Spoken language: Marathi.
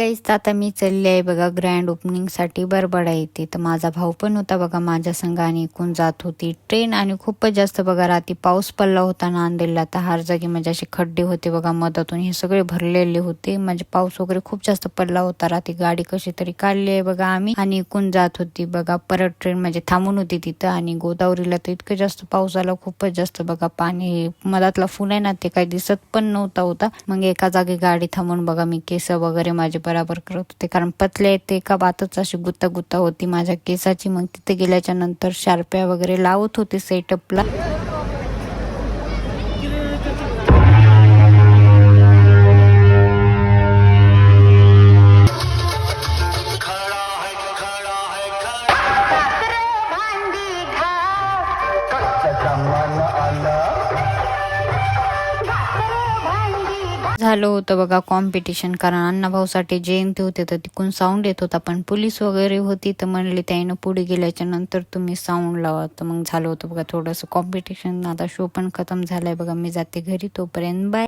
गाईस, आता मी चालले आहे बघा ग्रँड ओपनिंग साठी बरबडा येते. तर माझा भाऊ पण होता बघा माझ्या संग आणि इकून जात होती ट्रेन. आणि खूपच जास्त बघा रात्री पाऊस पडला होता नांदेडला. तर हर जागी म्हणजे असे खड्डे होते बघा मधातून, हे सगळे भरलेले होते. म्हणजे पाऊस वगैरे खूप जास्त पडला होता. रात्री गाडी कशी तरी काढली आहे बघा आम्ही आणि इकून जात होती बघा. परत ट्रेन म्हणजे थांबून होती तिथं. आणि गोदावरीला तर इतकं जास्त पाऊस आला, खूपच जास्त बघा पाणी मधातला फुल आहे ना ते काही दिसत पण नव्हता होता. मग एका जागी गाडी थांबून बघा मी केस वगैरे माझे बराबर करत होते, कारण पतले येते एका बातच अशी गुत्ता गुत्ता होती माझ्या केसाची. मग तिथे गेल्याच्या नंतर शार्प्या वगैरे लावत होते सेटअपला. झालं होतं बघा कॉम्पिटिशन, कारण अण्णाभाऊसाठी जयंती होते तर तिकून साऊंड येत होता. पण पोलीस वगैरे होती तर म्हणले त्यानं पुढे गेल्याच्या नंतर तुम्ही साऊंड लावा. तर मग झालं होतं बघा थोडंसं कॉम्पिटिशन. आता शो पण खतम झालाय बघा. मी जाते घरी, तोपर्यंत बाय.